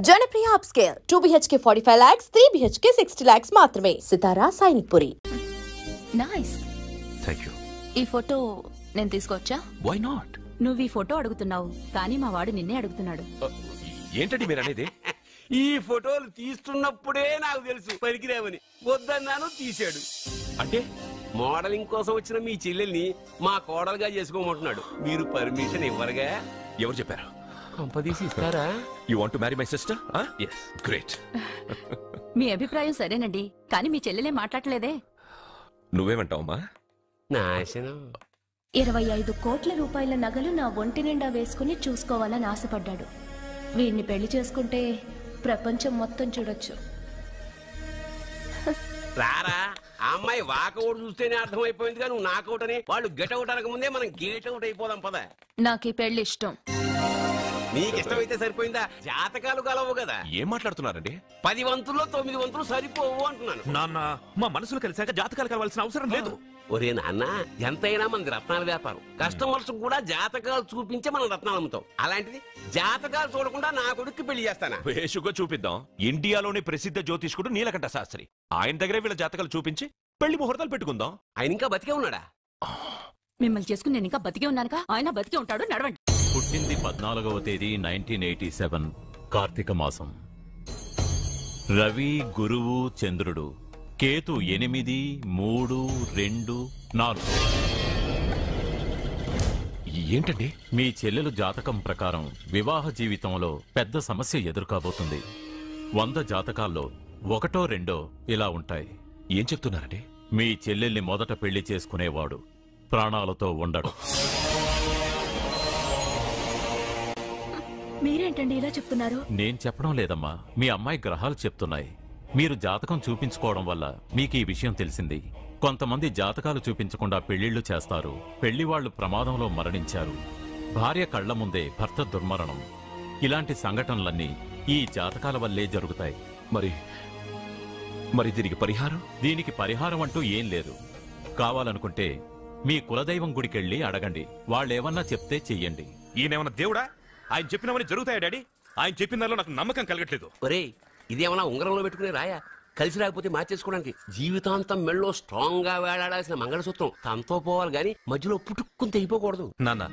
Janapriya upscale 2 BHK 45 lakhs, 3 BHK 60 lakhs మాత్రమే. Sitara Sainikpuri. Nice. Thank you. ఈ photo నేను తీసుకోవచ్చా? Why not? నువ్వు ఈ ఫోటో అడుగుతున్నావు కానీ మా వాడు నిన్నే అడుగుతున్నాడు. ఏంటండి మీరు అనేది? ఈ ఫోటోలు తీస్తున్నప్పుడే నాకు తెలుసు పనికిరావని. వద్దన్నాను, తీశాడు. అంటే మోడలింగ్ కోసం వచ్చిన మీ చెల్లెల్ని మా కోడలుగా చేసుకోమంటున్నాడు. మీరు పర్మిషన్ ఇవ్వరుగా? ఎవరు చెప్పారు? కంపదీసి ఇస్తారా? You want to marry my sister? Yes. Great. మీ అభిప్రాయం సరేనండి కానీ మీ చెల్లెలే మాట్లాడలేదే. నువ్వేమంటావమ్మా? నాశనం. 25 కోట్ల రూపాయల నగలు నా ఒంటి నిండా వేసుకుని చూసుకోవాలని ఆశపడ్డాడు. వీడిని పెళ్లి చేసుకుంటే ప్రపంచం మొత్తం చూడొచ్చు. రారా, ఆ అమ్మాయి వాకౌట్ చూస్తేనే అర్థమైపోయింది. నువ్వు నాకౌట్ అని, వాళ్ళు గెట్అవుట్ అనక ముందే మనం గేట్ అవుట్ అయిపోదాం. పద. నాకు ఈ పెళ్లి ఇష్టం. నీకు ఇష్టమైతే సరిపోయిందా? జాతకాలు కలవు కదా. ఏం మాట్లాడుతున్నారండి? 10 వంతుల్లో 9 వంతులు సరిపోవు అంటున్నాను. నాన్న, మా మనసులు కలిసాక జాతకాలు కలవాల్సిన అవసరం లేదు. ఒరే నాన్న, ఎంతైనా మనది రత్నాల వ్యాపారం. కస్టమర్స్ కూడా జాతకాలు చూపించే మనం రత్నాలు అమ్ముతాం. అలాంటిది జాతకాలు చూడకుండా నా కొడుక్కి పెళ్లి చేస్తానా? వేషుగా చూపిద్దాం. ఇండియాలోని ప్రసిద్ధ జ్యోతిష్కుడు నీలకంఠ శాస్త్రి, ఆయన దగ్గరే వీళ్ళ జాతకాలు చూపించి పెళ్లి ముహూర్తాలు పెట్టుకుందాం. ఆయన ఇంకా బతికే ఉన్నాడా? మిమ్మల్ని చేసుకుని నేను ఇంకా బతికే ఉన్నానుగా. ఆయన బతికే ఉంటాడు. నడవండి. పుట్టింది 14వ తేదీ 1987 కార్తీక మాసం. రవి, గురువు, చంద్రుడు, కేతు 8, 3, 2, 4. ఏంటండి? మీ చెల్లెలు జాతకం ప్రకారం వివాహ జీవితంలో పెద్ద సమస్య ఎదుర్కోబోతుంది. 100 జాతకాల్లో 1, 2 ఇలా ఉంటాయి. ఏం చెప్తున్నారండి? మీ చెల్లెల్ని మొదట పెళ్లి చేసుకునేవాడు ప్రాణాలతో ఉండడు. మీరేంటండి ఇలా చెప్తున్నారు? నేను చెప్పడం లేదమ్మా, మీ అమ్మాయి గ్రహాలు చెప్తున్నాయి. మీరు జాతకం చూపించుకోవడం వల్ల మీకు ఈ విషయం తెలిసింది. కొంతమంది జాతకాలు చూపించకుండా పెళ్లిళ్లు చేస్తారు. పెళ్లివాళ్లు ప్రమాదంలో మరణించారు. భార్య కళ్ల ముందే భర్త దుర్మరణం. ఇలాంటి సంఘటనలన్నీ ఈ జాతకాల వల్లే జరుగుతాయి. మరి దీనికి పరిహారం? దీనికి పరిహారం అంటూ ఏం లేదు. కావాలనుకుంటే మీ కులదైవం గుడికెళ్ళి అడగండి. వాళ్ళేమన్నా చెప్తే చెయ్యండి. ఈయనేమన్నా దేవుడా? ఆయన చెప్పినవన్నీ జరుగుతాయా డాడీ? ఆయన చెప్పిన దానిలో నాకు నమ్మకం కలగట్లేదు. ఒరే, ఇదేమన్నా ఉంగరంలో పెట్టుకునే రాయా? కలిసి రాకపోతే మార్చేసుకోవడానికి. జీవితాంతం మెళ్ళో స్ట్రాంగ్ గా వేలాడాల్సిన మంగళసూత్రం తనతో పోవాలి గాని మధ్యలో పుట్టుక్కుని తెగిపోకూడదు. నాన్న,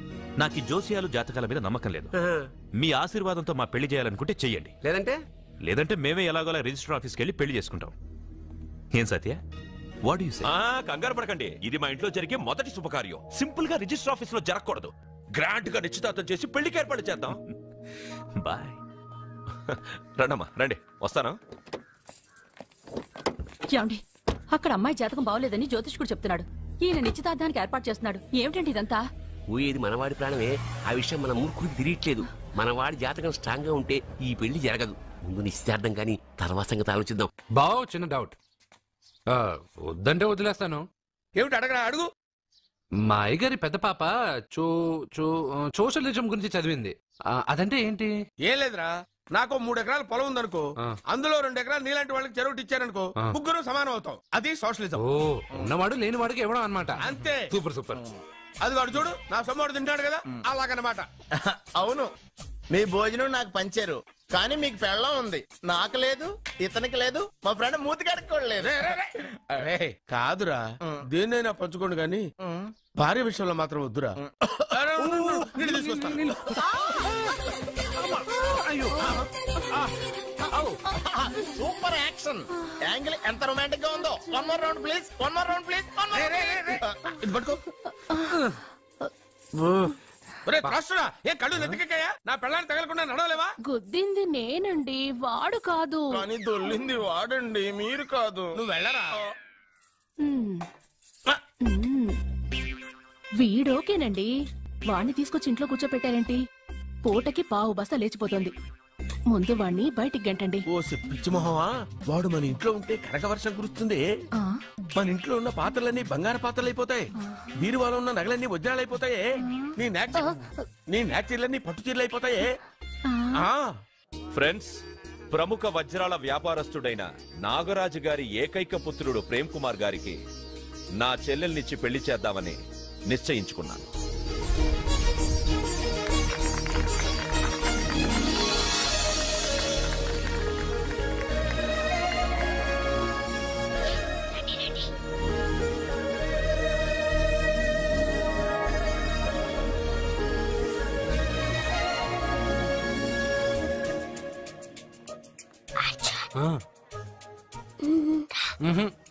నాకు ఈ జోసియాలు జాతకాల మీద నమ్మకం లేదు. మీ ఆశీర్వాదంతో మా పెళ్లి చేయాలనుకుంటే చెయ్యండి. లేదంటే మేమే ఎలాగోలా రిజిస్టర్ ఆఫీస్కి వెళ్ళి పెళ్లి చేసుకుంటాం. ఏం సత్య? What you say? కంగారు పడకండి, ఇది మా ఇంట్లో జరిగే మొదటి శుభకార్యం. సింపుల్ గా రిజిస్టర్ ఆఫీస్ లో జరగకూడదు. గ్రాండ్ గా నిశ్చితార్థం చేసి పెళ్లికి ఏర్పాటు చేద్దాం. బాయ్. రండమ్మా, రండి, వస్తాను. ఏమండి, అక్కడ అమ్మాయి జాతకం బాగోలేదని జ్యోతిష్కుడు చెప్తున్నాడు. ఈయన నిశ్చితార్థానికి ఏర్పాటు చేస్తున్నాడు. ఏమిటండి ఇదంతా? ఊయేది మనవాడి ప్రాణమే. ఆ విషయం మన మూర్ఖుడికి తిరియట్లేదు. మనవాడి జాతకం స్ట్రాంగ్ గా ఉంటే ఈ పెళ్లి జరగదు. ముందు నిశ్చితార్థం కానీ తర్వాత సంగతి ఆలోచిద్దాం. బావ్, చిన్న డౌట్. వద్దంటే వదిలేస్తాను. ఏమిటి అడగరా? అడుగు. మా అయ్యగారి పెద్ద పాప సోషలిజం గురించి చదివింది. అదంటే ఏంటి? ఏం లేదురా, నాకు 3 ఎకరాల పొలం ఉందనుకో, అందులో 2 ఎకరాలు నీలాంటి వాళ్ళకి చెరువు ఇచ్చారనుకో, ముగ్గురు సమానం అవుతాం. అది సోషలిజం. ఓ, ఉన్నవాడు లేనివాడికి ఇవ్వడం అన్నమాట. అంతే. Super super. అది వాడు చూడు, నా సొమ్మడు తింటాడు కదా, అలాగనమాట. అవును, మీ భోజనం నాకు పంచారు కానీ మీకు పెళ్ళం ఉంది, నాకు లేదు, ఇతనికి లేదు, మా ఫ్రెండ్ మూతి కడుక్కోలేదు. కాదురా, దేన్నైనా పంచుకోండి గాని భార్య విషయంలో మాత్రం వద్దురా. సూపర్ యాక్షన్ యాంగిల్ ఎంత రొమాంటిక్ గా ఉందో. 1 more round please, 1 more round please. ఇది పట్టుకో. ఏ కళ్ళు నెత్తికెక్కాయా? నా పెళ్ళాన్ని తగలకుండా నడవలేవా? గుద్దింది నేనండి, వాడు కాదు. కానీ దొల్లింది వాడండి, మీరు కాదు. నువ్వు వెళ్ళరా. వీడోకేనండి, వాణ్ణి తీసుకొచ్చి ఇంట్లో కూర్చోపెట్టారేంటి? పూటకి పావు బస్తా లేచిపోతుంది. ముందు వాణ్ణి బయటికి గంటండి. ఓ పిచ్చి మొహమా, వాడు మన ఇంట్లో ఉంటే కనక వర్షం కురుస్తుంది. మన ఇంట్లో ఉన్న పాత్రలన్నీ బంగారు పాత్రలు అయిపోతాయి. బీరువాలో ఉన్న నగలన్నీ వజ్రాలు అయిపోతాయి. నీ నాచీర్లన్నీ పట్టు చీరలు అయిపోతాయి. ఫ్రెండ్స్, ప్రముఖ వజ్రాల వ్యాపారస్తుడైన నాగరాజు గారి ఏకైక పుత్రుడు ప్రేమ్ కుమార్ గారికి నా చెల్లెల్నిచ్చి పెళ్లి చేద్దామని నిశ్చయించుకున్నాను.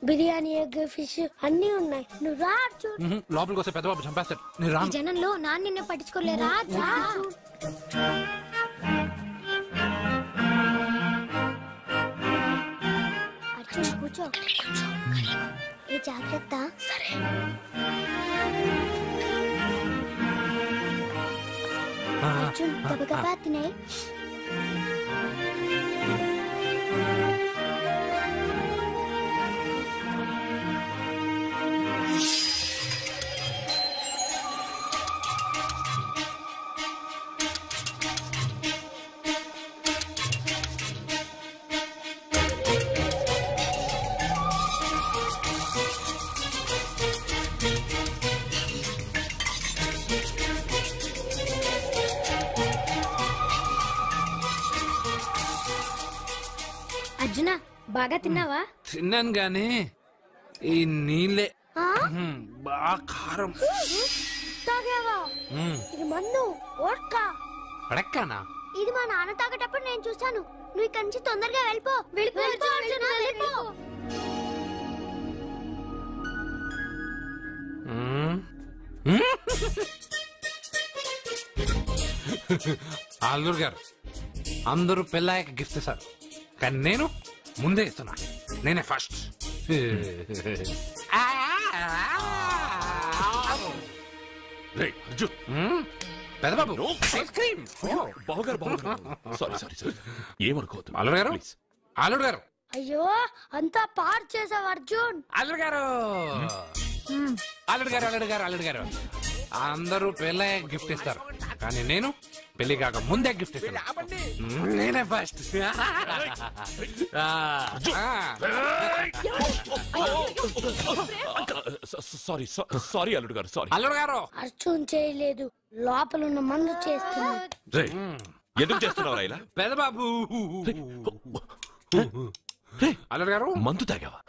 బిర్యానీ, ఎగ్, ఫిష్ అన్ని ఉన్నాయి. నువ్వు రా అర్జున్. లోపలికి వస్తే పెద్దబాబు చంపేస్తాడు. నేను రాను. జనంలో నాన్న నిన్ను పట్టించుకోలేరా? అర్జున్ కూర్చో. ఏ జాగ్రత్త. సరే. అర్జున్ గబగబా తినే. అర్జున బాగా తిన్నావా? తిన్నాను గాని ఈ నీళ్ళే బాగా కారం. తాగావా? ఇది మందు, వోడ్కా. పడక్కానా? ఇది మా నాన్న తాగేటప్పుడు నేను చూసాను. నువ్వు ఇక్కడి నుంచి తొందరగా వెళ్ళిపో. వెళ్ళిపో. అల్లూరు గారు అందరూ పెళ్ళాయక గిఫ్ట్ ఇస్తారు, కానీ నేను ముందే ఇస్తున్నా. నేనే ఫస్ట్. పెద్దబాబు ఐస్ క్రీమ్. ఏమనుకోవద్దు అల్లుడు గారు. అల్లుడు గారు. అయ్యో అంతా పాడు చేసావు అర్జున్. అల్లుడు గారు. అల్లుడు గారు. అల్లుడు గారు. అల్లుడు గారు అందరూ పెళ్ళాయక గిఫ్ట్ ఇస్తారు, కానీ నేను పెళ్లి కాక ముందే గిఫ్ట్ ఇస్తాను. నేనే ఫస్ట్. సారీ అల్లుడు గారు. సారీ అల్లుడు గారు. అర్జున్ చేయలేదు, లోపల ఉన్న మందు చేస్తున్నా. ఎందుకు చేస్తున్నావు ఇలా? పెద్దబాబు. అల్లుడు గారు మందు తాగావా?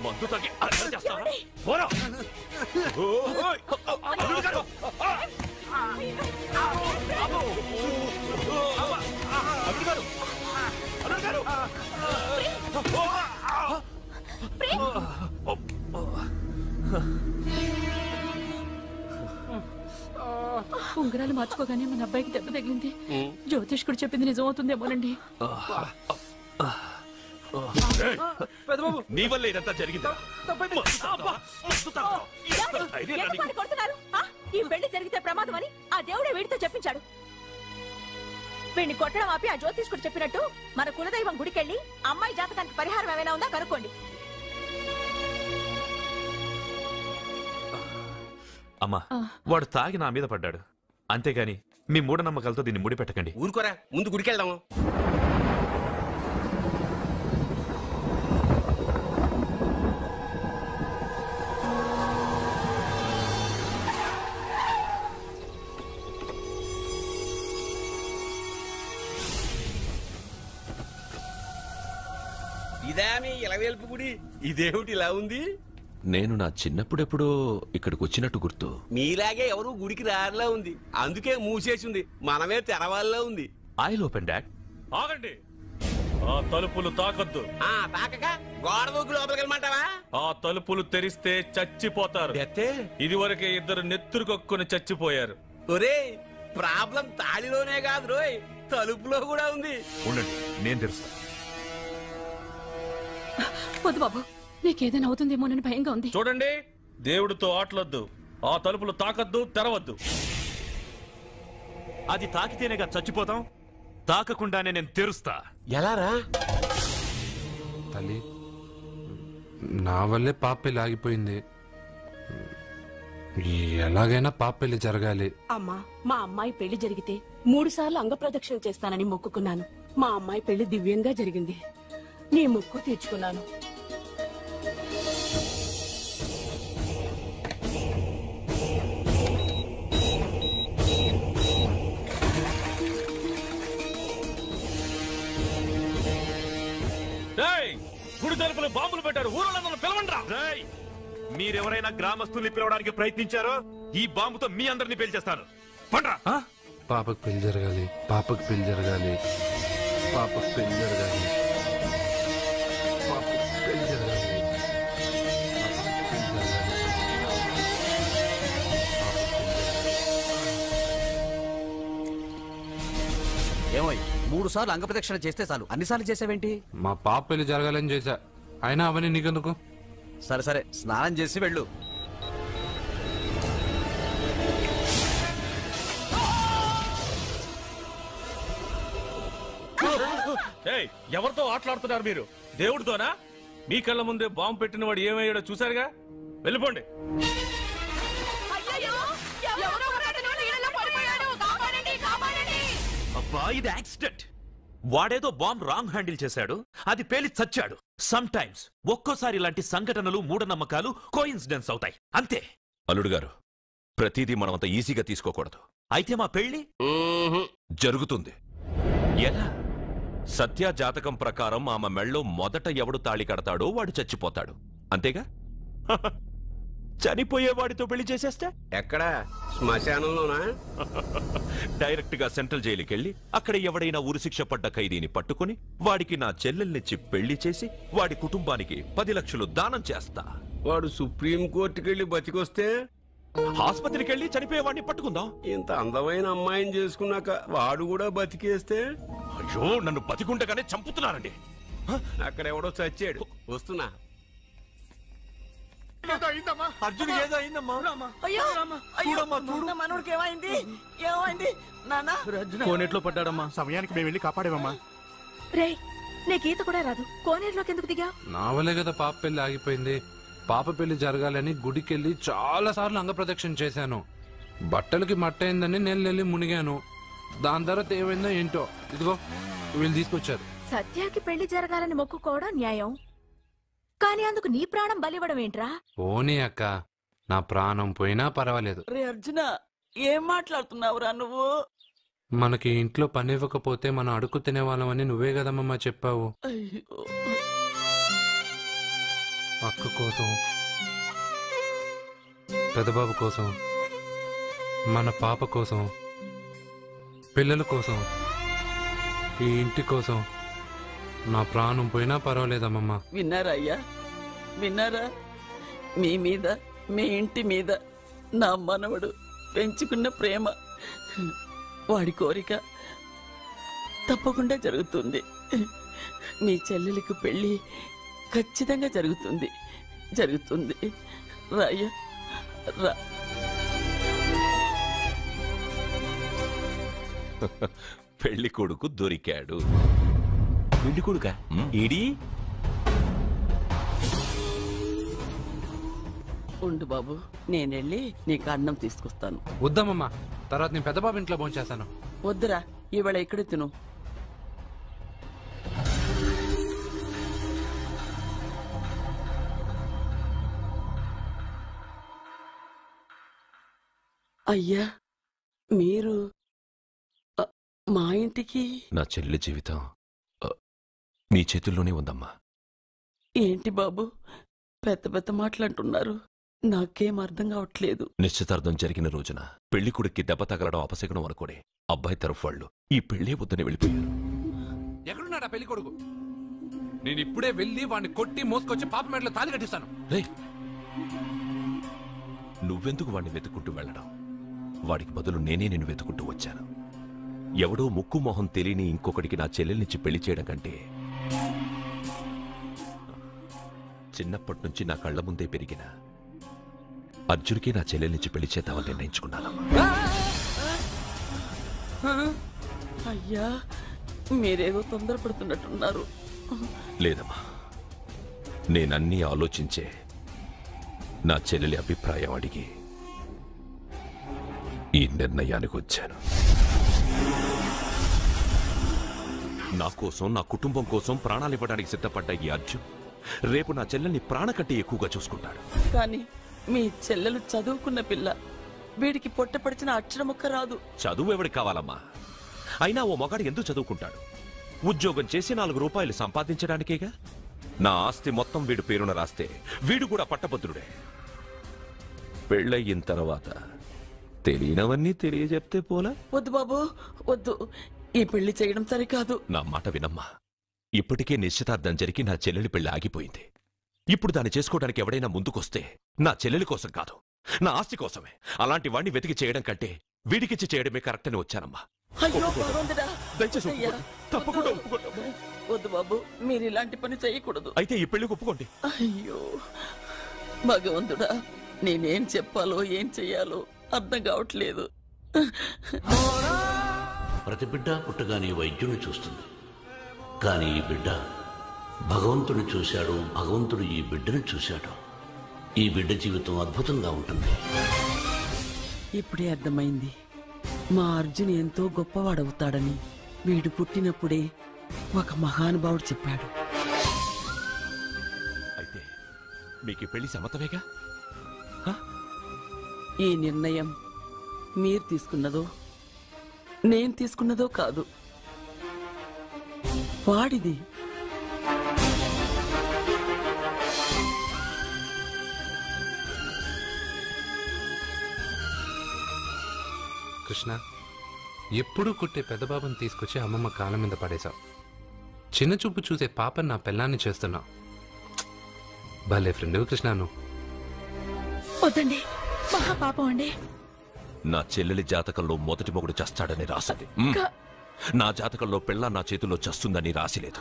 మందు తాగి ఉంగరాలు మార్చుకోగానే మన అబ్బాయికి దెబ్బ తగిలింది. జ్యోతిష్కుడు చెప్పింది నిజమవుతుందేమోనండి. నీ వల్ల ఇదంతా జరిగిందా? ఈ పెళ్లి జరిగితే ప్రమాదం అని ఆ దేవుడే వీడితో చెప్పించాడు. వీడిని కొట్టడం ఆపి ఆ జ్యోతిష్కుడు చెప్పినట్టు మన కులదైవం గుడికెళ్ళి అమ్మాయి జాతకానికి పరిహారం ఏమైనా ఉందా కనుక్కోండి. అమ్మా, వాడు తాగి నా మీద పడ్డాడు, అంతేగాని మీ మూఢనమ్మకాలతో దీన్ని ముడిపెట్టకండి. ఊరుకోరా, ముందు గుడికెళ్దాము. ఇదా మీ ఇలవేల్పు గుడి? ఇదేమిటి ఇలా ఉంది? నేను నా చిన్నప్పుడెప్పుడో ఇక్కడికి వచ్చినట్టు గుర్తు. మీలాగే ఎవరు గుడికి రారులా ఉంది, అందుకే మూసేసింది. మనమే తెరవాళ్ళలో ఉంది. I'll open dad. ఆగండి, ఆ తలుపులు తాకద్దు. తాకక గోడ దూకి లోపలికి వెళ్ళమంటావా? ఆ తలుపులు తెరిస్తే చచ్చిపోతారు. ఇదివరకే ఇద్దరు నెత్తురుకొక్కుని చచ్చిపోయారు. ఒరే, ప్రాబ్లం తాళిలోనే కాదు రోయ్, తలుపులో కూడా ఉంది. ఉండండి, నేను తెరుస్తా. వద్దు బాబు, నీకేదైనా అవుతుందేమోనని భయంగా ఉంది. చూడండి, దేవుడితో ఆటలొద్దు. ఆ తలుపులు తాకద్దు, తెరవద్దు. అది తాకితేనేగా చచ్చిపోతాం, తాకకుండానే నేను తెరుస్తా. ఎలారా? తల్లి, నా వల్లే పాప పెళ్లి ఆగిపోయింది. ఎలాగైనా పాప పెళ్లి జరగాలి. అమ్మా, మా అమ్మాయి పెళ్లి జరిగితే 3 సార్లు అంగప్రదక్షిణ చేస్తానని మొక్కుకున్నాను. మా అమ్మాయి పెళ్లి దివ్యంగా జరిగింది. నీ మొక్కు తీర్చుకున్నాను. గుడి తలుపులు బాంబులు పెట్టారు, ఊరోళ్ళందరూ పిలవండ్రా. మీరెవరైనా గ్రామస్తుల్ని పిలవడానికి ప్రయత్నించారో ఈ బాంబుతో మీ అందరినీ పేల్చేస్తాను. పండ్రా. పాపకు పెళ్లి జరగాలి, పాపకు పెళ్లి జరగాలి, పాపకు పెళ్లి జరగాలి, పాపకు పెళ్లి జరగాలి. ఏమోయ్ 3 సార్లు అంగప్రదక్షిణ చేస్తే చాలు, అన్నిసార్లు చేసావేంటి? మా పాప పెళ్లి జరగాలని చేశా, అయినా అవన్నీ నీకెందుకు? సరే సరే, స్నానం చేసి వెళ్ళు. ఎవరితో ఆటలాడుతున్నారు మీరు? దేవుడితోనా? మీ కళ్ళ ముందే బాంబు పెట్టిన వాడు ఏమయ్యాడో చూసారుగా. వెళ్ళిపోండి. అబ్బా, ఇది యాక్సిడెంట్. వాడేదో బాంబ్ రాంగ్ హ్యాండిల్ చేశాడు, అది పేలి చచ్చాడు. సమ్ టైమ్స్ ఒక్కోసారి ఇలాంటి సంఘటనలు మూఢనమ్మకాలు కోఇన్సిడెన్స్ అవుతాయి, అంతే. అల్లుడు గారు, ప్రతిదీ మనమంత ఈజీగా తీసుకోకూడదు. అయితే మా పెళ్లి జరుగుతుంది. ఎలా? సత్య జాతకం ప్రకారం ఆమె మెళ్ళో మొదట ఎవడు తాళి కడతాడో వాడు చచ్చిపోతాడు, అంతేగా? చనిపోయేవాడితో పెళ్లి చేసేస్తే ఎక్కడా? శ్మశానంలోనా? డైరెక్ట్ గా సెంట్రల్ జైలుకెళ్ళి అక్కడ ఎవడైనా ఉరిశిక్ష పడ్డ ఖైదీని పట్టుకుని వాడికి నా చెల్లెల్నిచ్చి పెళ్లి చేసి వాడి కుటుంబానికి 10 లక్షలు దానం చేస్తా. వాడు సుప్రీం కోర్టుకెళ్ళి బతికొస్తే ఆసుపత్రికి వెళ్ళి చనిపోయేవాడిని పట్టుకుందాం. ఇంత అందమైన అమ్మాయిని చేసుకున్నాక వాడు కూడా బతికేస్తే? అయ్యో, నన్ను బతికుండగానే చంపుతున్నారండి. అక్కడ ఎవడో చచ్చాడు, వస్తున్నా. అర్జున్ ఏదో అయిందమ్మా. మనోడికి ఏమైంది? ఏమైంది నాన్న? కోనేట్లో పడ్డాడమ్మా. సమయానికి మేము వెళ్ళి కాపాడేమమ్మా. రే, నీకు ఈత కూడా రాదు, కోనేరులోకి ఎందుకు దిగా? నా వల్లే కదా పాప పెళ్లి ఆగిపోయింది. పాప పెళ్లి జరగాలని గుడికెళ్ళి చాలా సార్లు అంగప్రదక్షిణ చేశాను. బట్టలకి మట్టయిందని నేను వెళ్ళి మునిగాను. దాని తర్వాత ఏమైందో ఏంటో, ఇదిగో వీళ్ళు తీసుకొచ్చారు. సత్యాకి పెళ్లి జరగాలని మొక్కుకోవడం న్యాయం, కానీ అందుకు నీ ప్రాణం బలివ్వడం ఏంట్రా? పోనీ అక్క, నా ప్రాణం పోయినా పర్వాలేదు. రే అర్జున, ఏం మాట్లాడుతున్నావురా నువ్వు? మనకి ఇంట్లో పని ఇవ్వకపోతే మనం అడుగు తినేవాళ్ళమని నువ్వే కదమ్మా చెప్పావు. అక్క కోసం, పెదబాబు కోసం, మన పాప కోసం, పిల్లల కోసం, ఈ ఇంటి కోసం నా ప్రాణం పోయినా పర్వాలేదమ్మమ్మా. విన్నారా అయ్యా, విన్నారా? మీ మీద, మీ ఇంటి మీద నా మనవడు పెంచుకున్న ప్రేమ, వాడి కోరిక తప్పకుండా జరుగుతుంది. మీ చెల్లెలకు పెళ్లి ఖచ్చితంగా జరుగుతుంది, జరుగుతుంది. రాయ్యా రా. పెళ్లి కొడుకు దొరికాడు. పెళ్లి కొడుక ఏడి? ఉండు బాబు, నేనెళ్ళి నీకు అన్నం తీసుకొస్తాను. వద్దమ్మమ్మా, తర్వాత నేను పెద్దబాబు ఇంట్లో భోంచేస్తాను. వద్దురా, ఇవాళ ఇక్కడే తిను. అయ్యా, మీరు మా ఇంటికి? నా చెల్లి జీవితం నీ చేతుల్లోనే ఉందమ్మా. ఏంటి బాబు పెద్ద పెద్ద మాటలంటున్నారు? నాకేం అర్థం కావట్లేదు. నిశ్చితార్థం జరిగిన రోజున పెళ్లి కొడుక్కి దెబ్బ తగలడం అపశకునం అనుకోడే అబ్బాయి తరఫు వాళ్ళు ఈ పెళ్లే వద్దని వెళ్ళిపోయారు. ఎక్కడున్నాడా పెళ్లి కొడుకు? నేను ఇప్పుడే వెళ్ళి వాడిని కొట్టి మోసుకొచ్చి పాప మెడలో తాళి కట్టిస్తాను. నువ్వెందుకు వాడిని వెతుక్కుంటూ వెళ్ళడం? వాడికి బదులు నేనే నిన్ను వెతుకుంటూ వచ్చాను. ఎవడో ముక్కు మొహం తెలియని ఇంకొకటికి నా చెల్లెల్నిచ్చి పెళ్లి చేయడం కంటే చిన్నప్పటి నుంచి నా కళ్ల ముందే పెరిగిన అర్జున్కి నా చెల్లెల్నిచ్చి పెళ్లి చేద్దామని నిర్ణయించుకున్నాను. అయ్యా, మీరేదో తొందరపడుతున్నట్టున్నారు. లేదమ్మా, నేనన్నీ ఆలోచించే నా చెల్లెలి అభిప్రాయం అడిగి ఈ నిర్ణయానికి వచ్చాను. నా కోసం, నా కుటుంబం కోసం ప్రాణాలు ఇవ్వడానికి సిద్ధపడ్డ ఈ అర్జున్ రేపు నా చెల్లెల్ని ప్రాణ కంటే ఎక్కువగా చూసుకుంటాడు. కానీ మీ చెల్లెలు చదువుకున్న పిల్ల, వీడికి పొట్టపడిచిన అక్షరముక్క రాదు. చదువు ఎవడికి కావాలమ్మా? అయినా ఓ మగాడు ఎందుకు చదువుకుంటాడు? ఉద్యోగం చేసి 4 రూపాయలు సంపాదించడానికేగా. నా ఆస్తి మొత్తం వీడు పేరున రాస్తే వీడు కూడా పట్టభద్రుడే. పెళ్ళయిన తర్వాత తెలియనవన్నీ తెలియజెప్తే పోలా. వద్దు బాబు వద్దు, ఈ పెళ్లి చేయడం సరికాదు. నా మాట వినమ్మా. ఇప్పటికే నిశ్చితార్థం జరిగి నా చెల్లెలి పెళ్లి ఆగిపోయింది. ఇప్పుడు దాన్ని చేసుకోవడానికి ఎవడైనా ముందుకొస్తే నా చెల్లెలి కోసం కాదు, నా ఆస్తి కోసమే. అలాంటి వాణ్ణి వెతికి చేయడం కంటే వీడికిచ్చి చేయడమే కరెక్ట్ అని వచ్చానమ్మా. అయ్యో భగవంతుడా, దయచేసి అయ్యా, తప్పకుండా ఒప్పుకోండి. వద్దు బాబు, మీరు ఇలాంటి పని చేయకూడదు. అయితే ఈ పెళ్లికి ఒప్పుకోండి. అయ్యో భగవంతుడా, నేనేం చెప్పాలో ఏం చెయ్యాలో అర్థం కావట్లేదు. ప్రతి బిడ్డ పుట్టగానే వైద్యుని చూస్తుంది, కానీ ఈ బిడ్డ భగవంతుని చూశాడు, భగవంతుడు ఈ బిడ్డను చూశాడు. ఈ బిడ్డ జీవితం అద్భుతంగా ఉంటుంది. ఇప్పుడే అర్థమైంది, మా అర్జున్ ఎంతో గొప్పవాడవుతాడని. వీడు పుట్టినప్పుడే ఒక మహానుభావుడు చెప్పాడు. అయితే మీకు ఈ పెళ్లి సమ్మతమేగా? ఈ నిర్ణయం మీరు తీసుకున్నదో నేను తీసుకున్నదో కాదు, వాడిది. కృష్ణ, ఎప్పుడూ కుట్టే పెద్దబాబుని తీసుకొచ్చి అమ్మమ్మ కాళ్ళ మీద పడేశావు. చిన్న చూపు చూసే పాపని నా పెళ్ళాన్ని చేస్తున్నావు. భలే ఫ్రెండ్ కృష్ణ నువ్వు. వద్దండి, మహాపాపం అండి. నా చెల్లెలి జాతకంలో మొదటి మొగుడు చస్తాడని రాసింది. నా జాతకంలో పెళ్ళ నా చేతిలో చస్తుందని రాసిలేదు.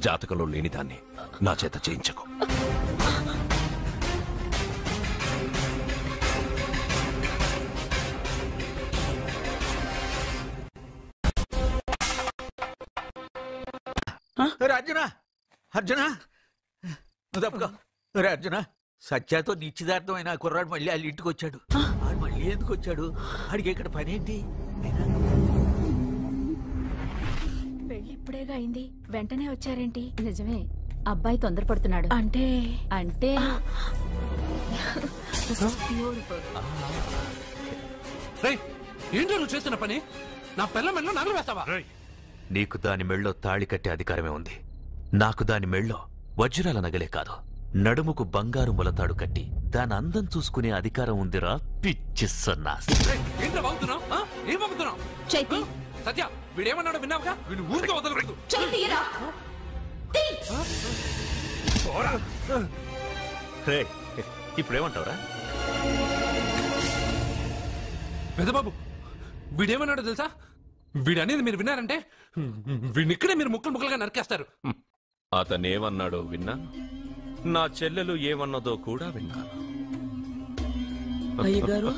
జాతకంలో లేనిదాన్ని నా చేత చేయించకు. అర్జున అర్జున తప్పుకో. అర్జున, సత్యాతో నిశ్చితార్థమైన కుర్రాడు మళ్ళీ వాళ్ళ ఇంటికి వచ్చాడు. వాడు మళ్ళీ ఎందుకు వచ్చాడు? అడిగి ఇక్కడ పని ఏంటి? పెళ్లి ఇప్పుడేగా అయింది, వెంటనే వచ్చారేంటి? నిజమే, అబ్బాయి తొందరపడుతున్నాడు. అంటే అంటే ఏంటో నువ్వు చేస్తున్న పని? నా పిల్ల మెళ్ళో నగలు వేస్తావా? నీకు దాని మెళ్ళో తాళి కట్టే అధికారమే ఉంది. నాకు దాని మెళ్ళో వజ్రాల నగలే కాదు, నడుముకు బంగారు మొలతాడు కట్టి దాని అందం చూసుకునే అధికారం ఉందిరా పిచ్చి సన్నాసి. సత్య, వీడేమన్నాడో విన్నావుగా? వీడు ఊరికే వదలకూడదు. ఇప్పుడేమంటావురా? పెద్దబాబు, వీడేమన్నాడో తెలుసా? వీడనేది మీరు విన్నారంటే వీడిని ఇక్కడే మీరు ముక్కలు ముక్కలుగా నరికేస్తారు. అతనేమన్నాడో విన్నా, నా చెల్లెలు ఏమన్నదో కూడా విన్నాను. అయ్యగారు,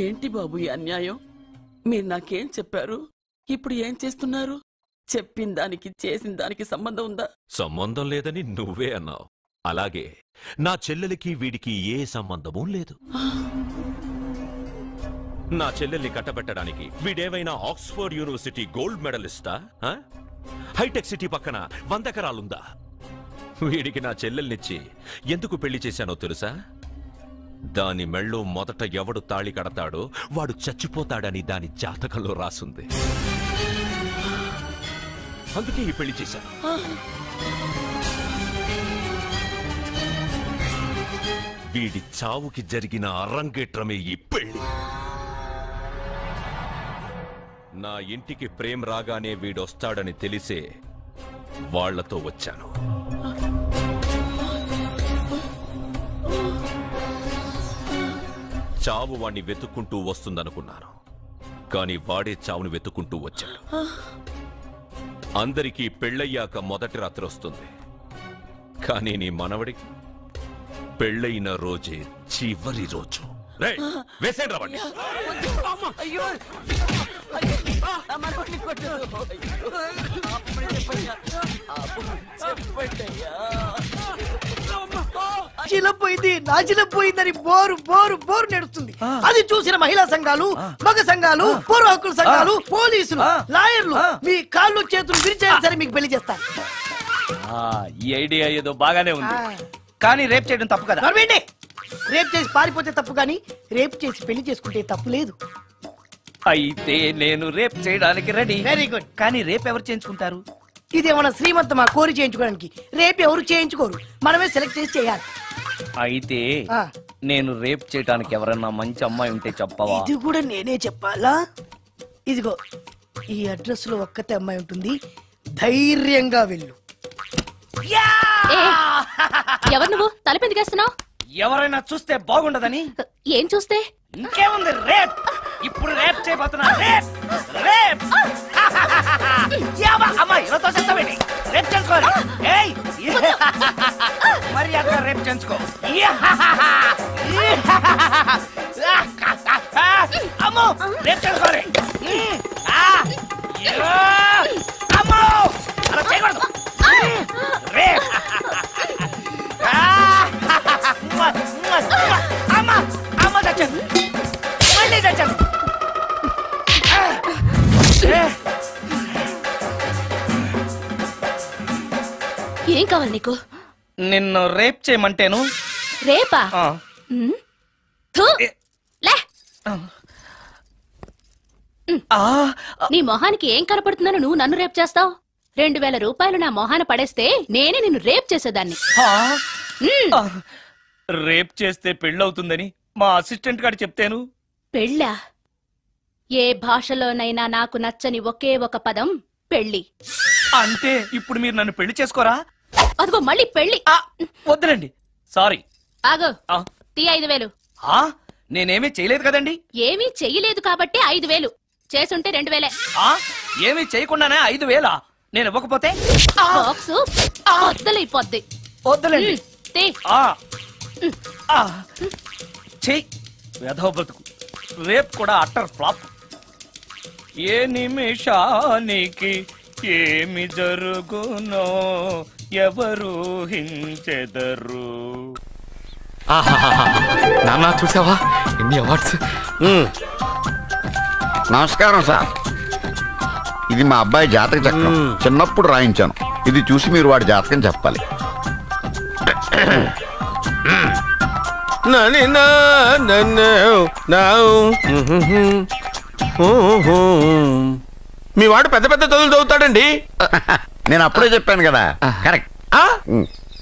ఏంటి బాబు ఈ అన్యాయం? మీరు నాకేం చెప్పారు, ఇప్పుడు ఏం చేస్తున్నారు? చెప్పిన దానికి చేసిన దానికి సంబంధం ఉందా? సంబంధం లేదని నువ్వే అన్నావు. అలాగే నా చెల్లెలికి వీడికి ఏ సంబంధమూ లేదు. నా చెల్లెల్ని కట్టబెట్టడానికి వీడేమైనా ఆక్స్ఫర్డ్ యూనివర్సిటీ గోల్డ్ మెడలిస్టా? హైటెక్ సిటీ పక్కన 100 ఎకరాలుందా? వీడికి నా చెల్లెల్నిచ్చి ఎందుకు పెళ్లి చేశానో తెలుసా? దాని మెళ్ళో మొదట ఎవడు తాళి కడతాడో వాడు చచ్చిపోతాడని దాని జాతకంలో రాసుంది. అందుకే ఈ పెళ్లి చేశాను. వీడి చావుకి జరిగిన అరంగేట్రమే ఈ పెళ్లి. నా ఇంటికి ప్రేమ్ రాగానే వీడొస్తాడని తెలిసే వాళ్లతో వచ్చాను. చావు వాణ్ణి వెతుక్కుంటూ వస్తుందనుకున్నాను, కాని వాడే చావుని వెతుక్కుంటూ వచ్చాడు. అందరికీ పెళ్ళయ్యాక మొదటి రాత్రి వస్తుంది, కానీ నీ మనవడికి పెళ్ళైన రోజే చివరి రోజు. వేసేయండి రావండి. పోయింది నాచిలపోయిందని బోరు బోరు బోరు నడుస్తుంది. అది చూసిన మహిళా సంఘాలు, మగ సంఘాలు, పౌర హక్కుల సంఘాలు, పోలీసులు, లాయర్లు మీ కాళ్ళు చేతులు విరిచేయాలి సరే మీకు పెళ్లి చేస్తారు. ఈ ఐడియా ఏదో బాగానే ఉంది, కానీ రేప్ చేయడం తప్పు కదా? రేప్ చేసి పారిపోతే తప్పు, కానీ రేప్ చేసి పెళ్లి చేసుకుంటే తప్పు లేదు. అయితే నేను రేప్ చేయడానికి రెడీ. Very good. కానీ రేప్ ఎవరు చేయించుకుంటారు? ఇదేమన్నా శ్రీమంతమా కోరి చేయించుకోవడానికి? రేపు ఎవరు చేయించుకోరు, మనమే సెలెక్ట్ చేసి చేయాలి. అయితే నేను రేప్ చేయడానికి ఎవరన్నా మంచి అమ్మాయి ఉంటే చెప్పవా? ఇది కూడా నేనే చెప్పాలా? ఇదిగో ఈ అడ్రస్ లో ఒక్కతే అమ్మాయి ఉంటుంది, ధైర్యంగా వెళ్ళు. ఎవరు నువ్వు తలపెందుకేస్తున్నావు? ఎవరైనా చూస్తే బాగుండదని. ఏం చూస్తే? ఇంకేముంది, రేప్. ఇప్పుడు రేప్ చేయబోతున్నా. రేప్ రేప్ అమ్మాయి ఇలా తోసేస్తావేంటి? రేప్ చేసుకోవాలి. ఏయ్ మరి అక్కడ రేప్ చేసుకో. అమ్మో రేప్ చేసుకోవాలి. అమ్మో అలా చేయకూడదు. రేప్ అమ్మ అమ్మ చచ్చాను, మళ్ళీ చచ్చాను. ఏం కావాలి నీకు? నిన్ను రేప్ చేయమంటేను. రేపా? థూ, లే. నీ మొహానికి ఏం కనపడుతుందని నువ్వు నన్ను రేప్ చేస్తావు? 2000 రూపాయలు నా మొహాన పడేస్తే నేనే నిన్ను రేప్ చేసేదాన్ని. రేప్ చేస్తే పెళ్ళవుతుందని మా అసిస్టెంట్ గారు చెప్తేను. పెళ్ళా? ఏ భాషలోనైనా నాకు నచ్చని ఒకే ఒక పదం పెళ్లి. అంటే ఇప్పుడు మీరు నన్ను పెళ్లి చేసుకోరా? అదిగో మళ్ళీ పెళ్లి. వద్దులండి, సారీ. ఆగో, తీ 5000. నేనేమీ చేయలేదు కదండి. ఏమీ చెయ్యలేదు కాబట్టి 5000. చేసుంటే 2000. ఏమీ చేయకుండానే 5000? నేను ఇవ్వకపోతే బాక్సు వద్దలైపోద్ది. వద్దులండి. తీ. చెయ్యి. వెధవ బతుకు. రేప్ కూడా అట్టర్ ఫ్లాప్. ఏ నిమిషానికి ఏమి జరుగునో ఎవరు హించెదరు. నాన్న చూసావా ఎన్ని అవార్డ్స్? నమస్కారం సార్. ఇది మా అబ్బాయి జాతక చక్రం. చిన్నప్పుడు రాయించాను. ఇది చూసి మీరు వాడి జాతకం చెప్పాలి. మీ వాడు పెద్ద పెద్ద చదువులు చదువుతాడండి. నేను అప్పుడే చెప్పాను కదా. కరెక్ట్.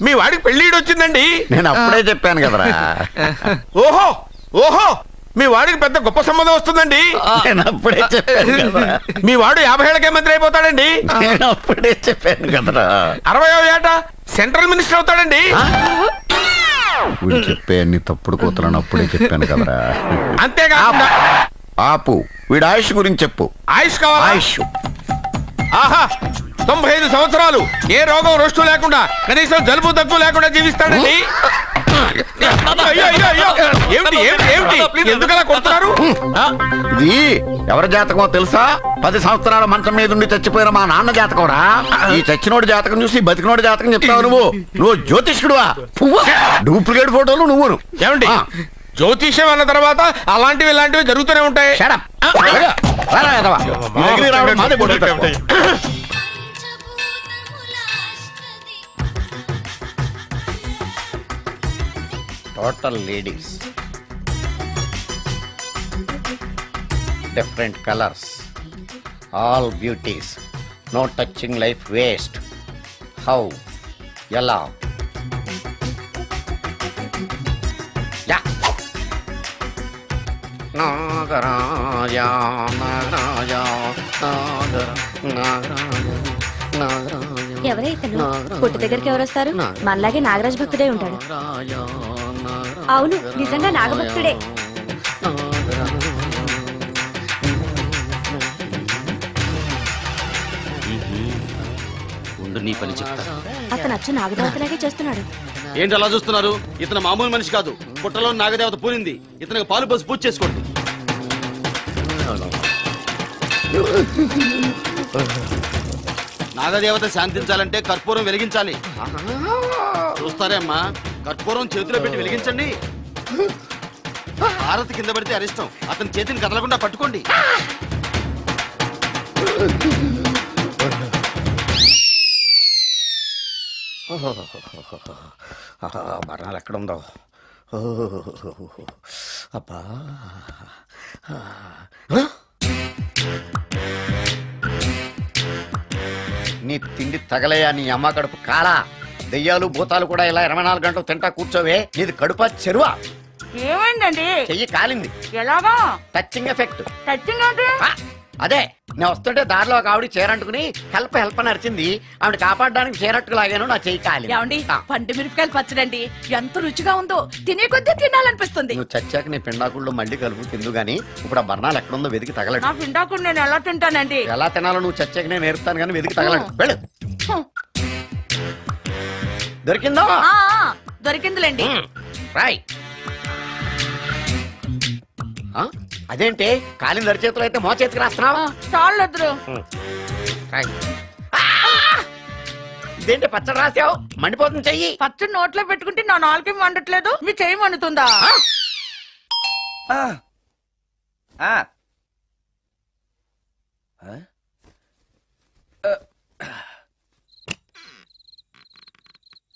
మీ వాడికి పెళ్ళిడు వచ్చిందండి. నేను అప్పుడే చెప్పాను కదరా. ఓహో ఓహో, మీ వాడికి పెద్ద గొప్ప సంబంధం వస్తుందండి. నేను అప్పుడే చెప్పాను కదరా. మీ వాడు 50 ఏళ్ళకే మంత్రి అయిపోతాడండి. నేను అప్పుడే చెప్పాను కదరా. 60వ ఏట సెంట్రల్ మినిస్టర్ అవుతాడండి. వీడు చెప్పే అన్ని తప్పుడు కూతురని అప్పుడే చెప్పాను కదరా. అంతేకాకుండా ఆపు, వీడి ఆయుష్ గురించి చెప్పు. ఆయుష్ కావాలా? ఆయుష్ ఆహా, 95 సంవత్సరాలు ఏ రోగం రోస్టు లేకుండా, కనీసం జలుబు దగ్గు లేకుండా జీవిస్తాడండి. ఎందుకలా కొడుతున్నారు? ఇది ఎవరి జాతకమో తెలుసా? 10 సంవత్సరాల మంచం మీద ఉండి చచ్చిపోయిన మా నాన్న జాతకం రా. ఈ చచ్చినోడి జాతకం చూసి బతికినోడి జాతకం చెప్తావు నువ్వు జ్యోతిష్కుడువా? డూప్లికేట్ ఫోటోలు నువ్వు. ఏమండి, జ్యోతిష్యం అన్న తర్వాత అలాంటివి ఇలాంటివి జరుగుతూనే ఉంటాయి. Total ladies, different colours, all beauties, no touching life waste. How, ఎలా? ఎవరే ఇతను? పుట్టు దగ్గరికి ఎవరు వస్తారు? మనలాగే నాగరాజ్ భక్తుడే ఉంటాడు. అవును, నిజంగా నాగభక్తుడే. ఉండు, నీ పని చెప్తా. అతను అచ్చు నాగదేవతలాగే చేస్తున్నాడు. ఏంటి అలా చూస్తున్నారు? ఇతను మామూలు మనిషి కాదు. పుట్టలో నాగదేవత పూరింది. ఇతనికి పాలు పోసి పూజ చేసుకోండి. నాగదేవత శాంతించాలంటే కర్పూరం వెలిగించాలి. చూస్తారే అమ్మా, కర్పూరం చేతిలో పెట్టి వెలిగించండి. హారతి కింద పడితే అరిష్టం. అతని చేతిని కదలకుండా పట్టుకోండి. మరణాలు ఎక్కడుందో. అబ్బా, నీ తిండి తగలయా నీ అమ్మ కడుపు కాలా. దెయ్యాలు భూతాలు కూడా ఇలా 24 గంటలు తింటా కూర్చోవే. నీది కడుపా చెరువా? ఏమైందండి? చెయ్యి కాలింది. ఎలాగా? Touching effect. టచింగ్ అంటే? అదే నేను వస్తుంటే దారిలో ఒక ఆవిడ చీరంటుకుని హెల్ప్ అని అరిచింది. ఆవిడ కాపాడడానికి చీరట్టుకు లాగాను, నా చెయ్యి కాలి. ఏమండి, పండు మిరపకాయలు పచ్చడండి ఎంత రుచిగా ఉందో, తినే కొద్దీ తినాలనిపిస్తుంది. నువ్వు చచ్చాక నీ పిండాకుళ్ళు మళ్ళీ కలుపు తిందు గానీ ఇప్పుడు ఆ బర్ణాలు ఎక్కడుందో వెతికి తగలడు. నా పిండాకుడు నేను ఎలా తింటానండి? ఎలా తినాలో నువ్వు చచ్చాక నేను నేర్పుతాను కానీ వెతికి తగలడు. వెళ్ళు. దొరికిందో? దొరికిందిలేండి. రాయ్. అదేంటి కాలిన దరి చేతులు అయితే మో చేతికి రాస్తున్నావు? చాలు ఎదురు. ఇదేంటి పచ్చడి రాసావు? మండిపోతుంది చెయ్యి. పచ్చడి నోట్లో పెట్టుకుంటే నా నాలుగు మండట్లేదు, మీ చెయ్యి మండుతుందా?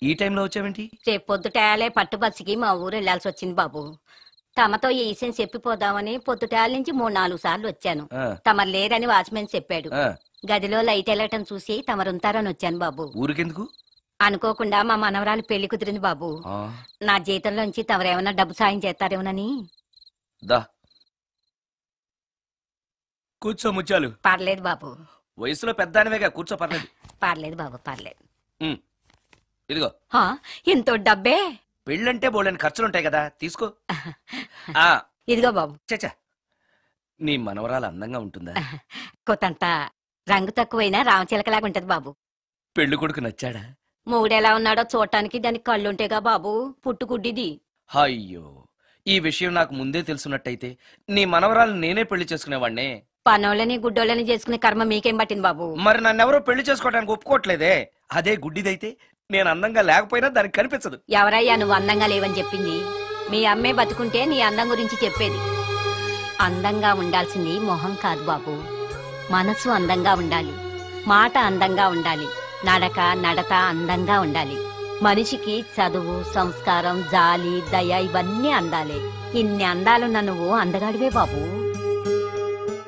ఈ టైంలో వచ్చావేంటి? రేపు పొద్దుటాలే పట్టుబస్సుకి మా ఊరు వెళ్లాల్సి వచ్చింది బాబు. తమతో ఈ విషయం చెప్పిపోదామని పొద్దుటాల నుంచి 3-4 సార్లు వచ్చాను. తమరు లేరని వాచ్మెన్ చెప్పాడు. గదిలో లైట్ వెళ్ళటం చూసి తమరుంటారని వచ్చాను బాబు. ఊరికెందుకు? అనుకోకుండా మా మనవరాలు పెళ్లి కుదిరింది బాబు. నా జీతంలోంచి తమరేమన్నా డబ్బు సాయం చేస్తారేమోనని. కూర్చో ముత్యాలు. పర్లేదు బాబు. వయసులో పెద్దానివేగా, కూర్చో. పర్లేదు. పర్లేదు బాబు, పర్లేదు. ఇదిగో ఎంతో డబ్బే. పెళ్ళంటే బోళ్ళని ఖర్చులుంటాయి కదా, తీసుకో. ఇదిగో బాబు. చచ్చా, నీ మనవరాలు అందంగా ఉంటుందా? కొత్తంత రంగు తక్కువైనా రామచిలకలాగా ఉంటది బాబు. పెళ్లి కొడుకు నచ్చాడా? మూడెలా ఉన్నాడో చూడటానికి దానికి కళ్ళుంటేగా బాబు, పుట్టుగుడ్డిది. అయ్యో, ఈ విషయం నాకు ముందే తెలుసున్నట్టయితే నీ మనవరాలు నేనే పెళ్లి చేసుకునేవాడినే. పనోళ్ళని గుడ్డోళ్ళని చేసుకునే కర్మ మీకేం పట్టింది బాబు? మరి నన్నెవరో పెళ్లి చేసుకోవడానికి ఒప్పుకోవట్లేదే. అదే గుడ్డిదైతే నేను అందంగా లేకపోయినా దానికి కనిపించదు. ఎవరయ్యా నువ్వు అందంగా లేవని చెప్పింది? మీ అమ్మే బతుకుంటే నీ అందం గురించి చెప్పేది. అందంగా ఉండాల్సింది మొహం కాదు బాబు, మనసు అందంగా ఉండాలి, మాట అందంగా ఉండాలి, నడత అందంగా ఉండాలి. మనిషికి చదువు, సంస్కారం, జాలి, దయ ఇవన్నీ అందాలే. ఇన్ని అందాలున్న నువ్వు అందగాడివే బాబు.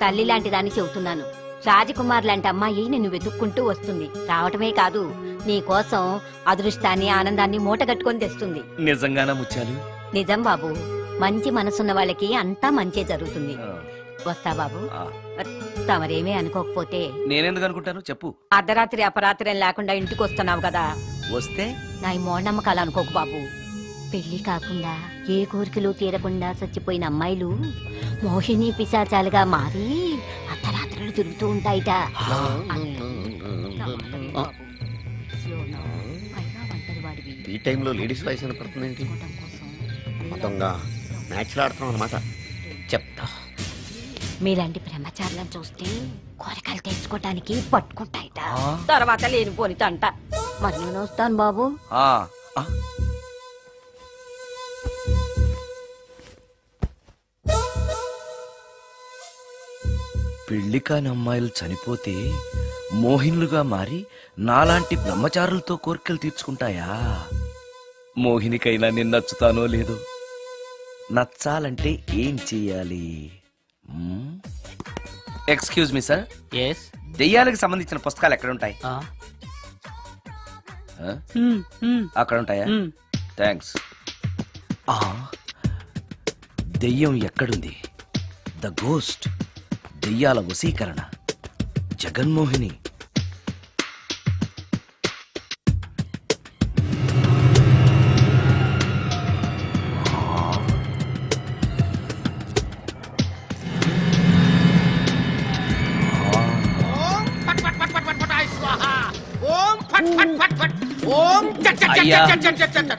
తల్లి లాంటి దాన్ని చెబుతున్నాను. రాజకుమార్ లాంటి అమ్మాయి నిన్ను వెతుక్కుంటూ వస్తుంది. రావటమే కాదు, నీ కోసం అదృష్టాన్ని, ఆనందాన్ని మూటగట్టుకొని తెస్తుంది. నిజంగానా ముత్యాలు? నిజం బాబు. మంచి మనసున్న వాళ్ళకి అంతా మంచే జరుగుతుంది. వస్తా బాబు. తమరేమీ అనుకోకపోతే. నేనెందుకు అనుకుంటాను చెప్పు. అర్ధరాత్రి అపరాత్రి లేకుండా ఇంటికి వస్తున్నావు కదా, వస్తే నా ఈ మూఢనమ్మకాలు అనుకోకు బాబు. పెళ్లి కాకుండా ఏ కోరికలు తీరకుండా చచ్చిపోయిన అమ్మాయిలు మోహిని పిశాచాలుగా మారి అర్ధరాత్రులు తిరుగుతూ ఉంటాయిట. ఈ టైంలో లేడీస్ వాయిస్ వినపడుతుంది ఏంటి? మొత్తంగా మ్యాచ్లు ఆడుతున్నాం అనమాట. చెప్తా. మీలాంటి బ్రహ్మచారులను చూస్తే కోరికలు తెచ్చుకోవటానికి పట్టుకుంటాయిట, తర్వాత లేనిపోని తంట. మరి నేను వస్తాను బాబు. పెళ్లి కాని అమ్మాయిలు చనిపోతే మోహినులుగా మారి నాలాంటి బ్రహ్మచారులతో కోరికలు తీర్చుకుంటాయా? మోహినికైనా నేను నచ్చుతానో లేదో. నచ్చాలంటే ఏం చెయ్యాలి? Excuse me sir. దెయ్యాలకు సంబంధించిన పుస్తకాలు ఎక్కడ ఉంటాయి? అక్కడ ఉంటాయా? థ్యాంక్స్. దెయ్యం ఎక్కడుంది? ద గోస్ట్, దెయ్యాల వశీకరణ, జగన్మోహిని.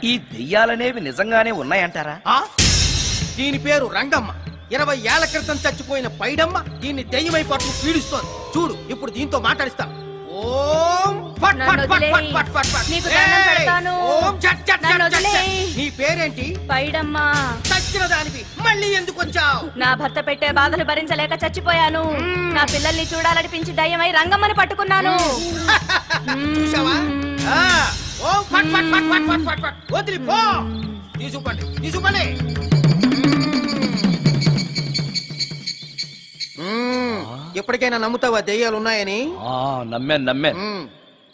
ఈ దెయ్యాలనేవి నిజంగానే ఉన్నాయంటారా? దీని పేరు రంగమ్మ. 20 ఏళ్ల క్రితం చచ్చిపోయిన పైడమ్మ దీన్ని దెయ్యమై పట్టు పీడిస్తోంది. చూడు, ఇప్పుడు దీంతో మాట్లాడిస్తా. నీ పేరేంటి? పైడమ్మ. చచ్చిన దానివి మళ్ళీ ఎందుకు వచ్చావు? నా భర్త పెట్టే బాధలు భరించలేక చచ్చిపోయాను. నా పిల్లల్ని చూడాలనిపించి దయ్యమై రంగమ్మని పట్టుకున్నాను. చూసావా? వదిలిపో. తీసుకోండి, తీసుకోండి. ఎప్పటికైనా నమ్ముతావా దెయ్యాలు ఉన్నాయని? నమ్మాను.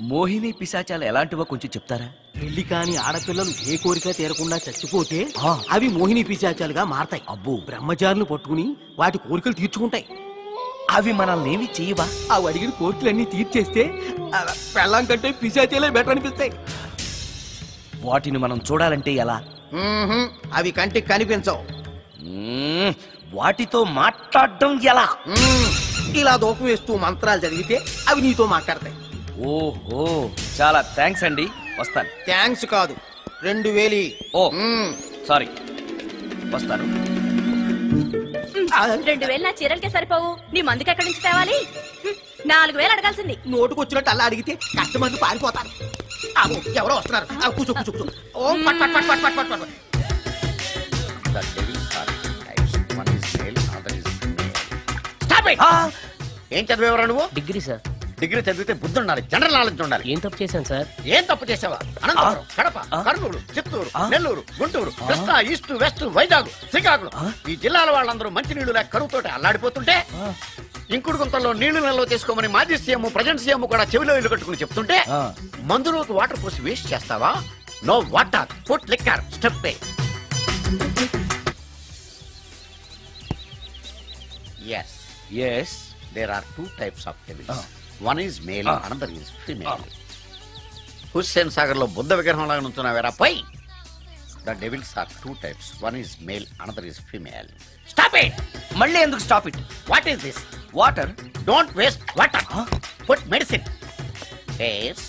మోహిని పిశాచాలు ఎలాంటివో కొంచెం చెప్తారా? పెళ్లి కాని ఆడపిల్లలు ఏ కోరిక తీరకుండా చచ్చిపోతే అవి మోహిని పిశాచాలుగా మారతాయి. అబ్బో, బ్రహ్మచారులు పట్టుకుని వాటి కోరికలు తీర్చుకుంటాయి. అవి మనల్ని ఏమి చెయ్యవా? అవి అడిగిన కోరికలన్నీ తీర్చేస్తే పెళ్ళం కంటే పిశాచాలే బెటర్ అనిపిస్తాయి. వాటిని మనం చూడాలంటే ఎలా? అవి కంటికి కనిపించవు. వాటితో మాట్లాడడం ఎలా? ఇలా దూపం వేస్తూ మంత్రాలు చదివితే అవి నీతో మాట్లాడతాయి. ఓహో, చాలా థ్యాంక్స్ అండి, వస్తాను. థ్యాంక్స్ కాదు, 2000. ఓ సారీ, వస్తాను. 2000 నా చీరలకే సరిపోవు, నీ మందుకి ఎక్కడి నుంచి తేవాలి? 4000 అడగాల్సింది. నోటుకు వచ్చినట్టు అలా అడిగితే కష్టమంది పారిపోతారు. ఎవరో వస్తున్నారు. కూర్చో కూర్చో కూర్చో. ఓం పట్ పట్ పట్ పట్ పట్ పట్. ఏం చదివేవరా నువ్వు? Degree sir. డిగ్రీ చదివితే బుద్ధి ఉండాలి, జనరల్ నాలెడ్జ్ ఉండాలి. ఏం తప్పు చేశాను సార్? ఏం తప్పు చేసావా? అనంతపురం, కడప, కర్నూలు, చిత్తూరు, నెల్లూరు, గుంటూరు, కృష్ణా, ఈస్ట్, వెస్ట్, వైజాగ్, శ్రీకాకుళం ఈ జిల్లాల వాళ్ళందరూ మంచినీళ్లు లేక కరువుతోటి అల్లాడిపోతుంటే ఇంకుడు గుంతల్లో నీళ్లు నిల్వ చేసుకోమని మాజీ సీఎం, ప్రజెంట్ సీఎం కూడా చెవిలో ఇల్లు కట్టుకుని చెప్తుంటే మందులోకి వాటర్ పోసి వేస్ట్ చేస్తావా? No water, put liquor, step A. Yes, there are two types of devils. One is male, another is female. Hussain Sagar లో బుద్ధ విగ్రహం లాగా నుంచున్నావేరా పై. The devils are two types. One is male, another is female. Stop it! మళ్ళీ ఎందుకు stop it? What is this? Water. Don't waste water. Put medicine. Yes.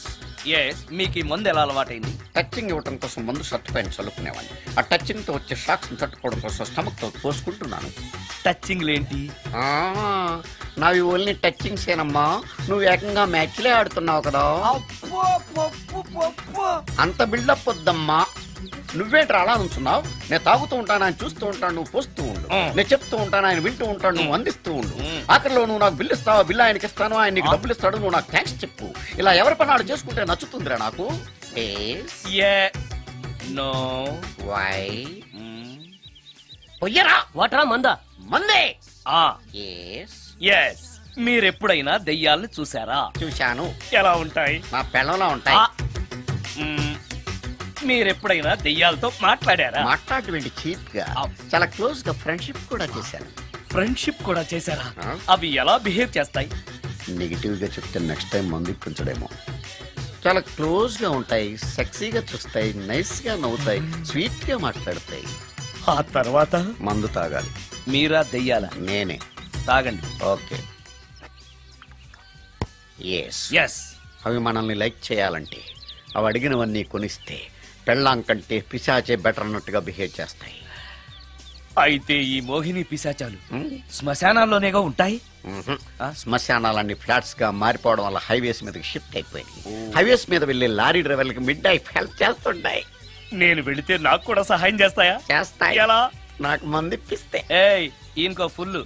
మీకు ఈ మందు ఎలా అలవాటైంది? టచింగ్ ఇవ్వడం కోసం ముందు షర్ట్ పైన చల్లుకునేవాడిని. ఆ టచింగ్ తో వచ్చే షాక్స్ ని తట్టుకోవడం కోసం స్టమక్ తో పోసుకుంటున్నాను. టచింగ్ లేంటి? నావి ఓన్లీ టచింగ్స్ ఏనమ్మా. నువ్వు ఏకంగా మ్యాచ్లే ఆడుతున్నావు కదా. అంత బిల్డప్ వద్దమ్మా. నువ్వేంట్రా అలా నుంచున్నావు? నేను తాగుతూ ఉంటాను, ఆయన చూస్తూ ఉంటాను, నువ్వు పోస్తూ ఉండు. నేను చెప్తూ ఉంటాను, ఆయన వింటూ ఉంటాడు, నువ్వు అందిస్తూ ఉండు. ఆఖరిలో నువ్వు నాకు బిల్లు ఇస్తావా, బిల్లు ఆయనకి ఇస్తాను, ఆయన నీకు డబ్బులు ఇస్తాడు, నువ్వు నాకు థ్యాంక్స్ చెప్పు. ఇలా ఎవరి పని ఆడు చేసుకుంటే నచ్చుతుందిరా నాకు. పొయ్యరా. వాటరా మందా? మందే. మీరెప్పుడైనా దెయ్యాలను చూసారా? చూశాను. ఎలా ఉంటాయి? నా పెళ్ళంలా ఉంటాయి. మీరెప్పుడైనా దెయ్యాలతో మాట్లాడారా? మాట్లాడేంటి చీప్ గా, చాలా క్లోజ్ గా ఫ్రెండ్షిప్ కూడా చేశాను. ఫ్రెండ్షిప్ కూడా చేశారా? అవి ఎలా బిహేవ్ చేస్తాయి? నెగిటివ్ గా చెప్తే నెక్స్ట్ టైం మందు ఇప్పించడేమో. చాలా క్లోజ్ గా ఉంటాయి, సెక్సీగా చూస్తాయి, నైస్ గా నవ్వుతాయి, స్వీట్ గా మాట్లాడతాయి. ఆ తర్వాత మందు తాగాలి. మీరా దెయ్యాల? నేనే. తాగండి. ఓకే. ఎస్. అవి మనల్ని లైక్ చేయాలంటే అవి అడిగినవన్నీ కొనిస్తే పెళ్ళాం కంటే పిశాచే బెటర్ అన్నట్టుగా బిహేవ్ చేస్తాయి. అయితే ఈ మోహిని పిశాచాలు శ్మశానాల్లోనేగా ఉంటాయి? శ్మశానాలన్నీ ఫ్లాట్స్ గా మారిపోవడం వల్ల హైవేస్ మీదకి షిఫ్ట్ అయిపోయింది. హైవేస్ మీద వెళ్లే లారీ డ్రైవర్లకి మిడ్ నైట్ హెల్ప్ చేస్తుంటాయి. నేను వెళితే నాకు కూడా సహాయం చేస్తాయా? చేస్తాయి. ఎలా? నాకు మంది ఇప్పిస్తే. ఈయనకో ఫుల్.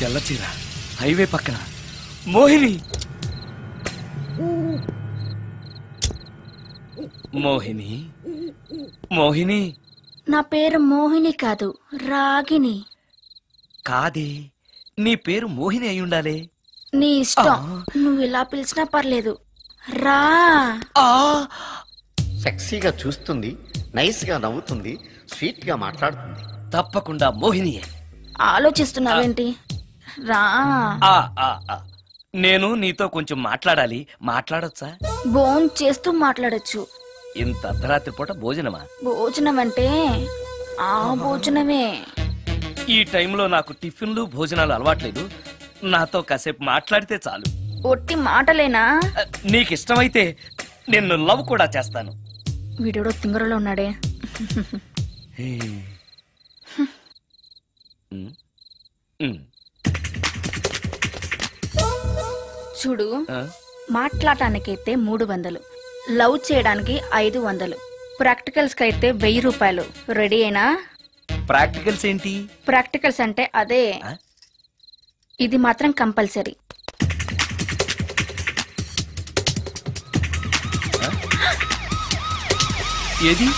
తెల్లచీర, హైవే పక్కన మోహిని. మోహిని, మోహిని. నా పేరు మోహిని కాదు, రాగిని. కాదే, నీ పేరు మోహిని అయి ఉండాలే. నీ ఇష్టం, నువ్వు ఇలా పిలిచినా పర్లేదు. రా. సెక్సీగా చూస్తుంది, నైస్ గా నవ్వుతుంది, స్వీట్ గా మాట్లాడుతుంది. తప్పకుండా మోహినియే. ఆలోచిస్తున్నావేంటి? రా. నేను నీతో కొంచెం మాట్లాడాలి. మాట్లాడొచ్చా? భోజనం చేస్తూ మాట్లాడొచ్చు. ఇంత అర్ధరాత్రి పూట భోజనమా? భోజనం అంటే ఆ భోజనమే. ఈ టైంలో నాకు టిఫిన్లు భోజనాలు అలవాట్లేదు. నాతో కాసేపు మాట్లాడితే చాలు. ఒట్టి మాటలేనా? నీకిష్టమైతే నిన్ను లవ్ కూడా చేస్తాను. వీడెవడో తింగరలో ఉన్నాడే. చూడు, మాట్లాడటానికైతే 300, లవ్ చేయడానికి 500, ప్రాక్టికల్స్ కైతే 1000 రూపాయలు. రెడీ అయినా? ప్రాక్టికల్స్ ఏంటి? ప్రాక్టికల్స్ అంటే అదే. ఇది మాత్రం కంపల్సరీ. ఏది?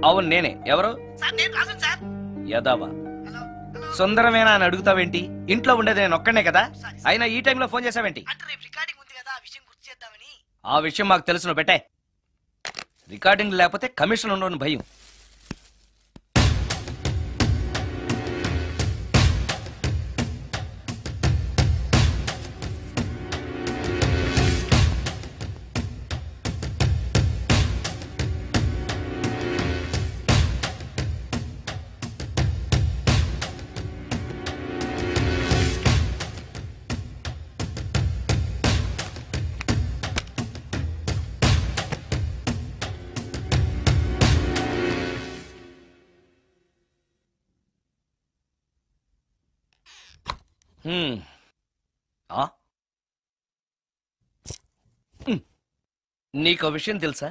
అవును నేనే. ఎవరు? యదావా సుందరమేనా అని అడుగుతావేంటి? ఇంట్లో ఉండేది నేను ఒక్కనే కదా. అయినా ఈ టైంలో ఫోన్ చేసావేంటి? ఆ విషయం మాకు తెలుసును పెట్టే. రికార్డింగ్ లేకపోతే కమిషన్ ఉండని భయం. నీకో విషయం తెలుసా?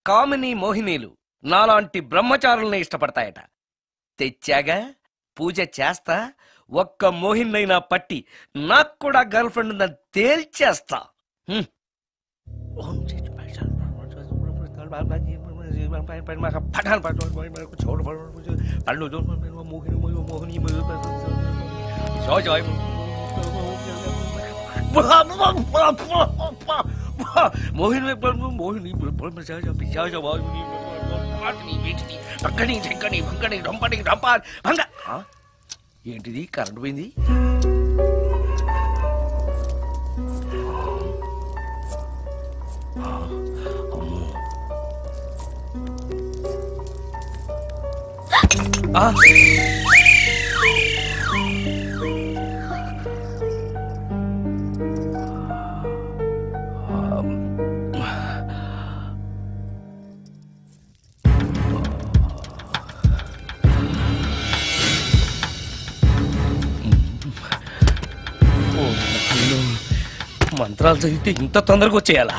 కామిని మోహినీలు నాలాంటి బ్రహ్మచారుల్ని ఇష్టపడతాయట. తెచ్చాగా, పూజ చేస్తా, ఒక్క మోహినైనా పట్టి నాకు కూడా గర్ల్ ఫ్రెండ్ ఉందని తేల్చేస్తా. మోహిని మోహిని ఏంటిది? కరెంట్ పోయింది. మంత్రాలు చదివితే ఇంత తొందరగా వచ్చేయాలా?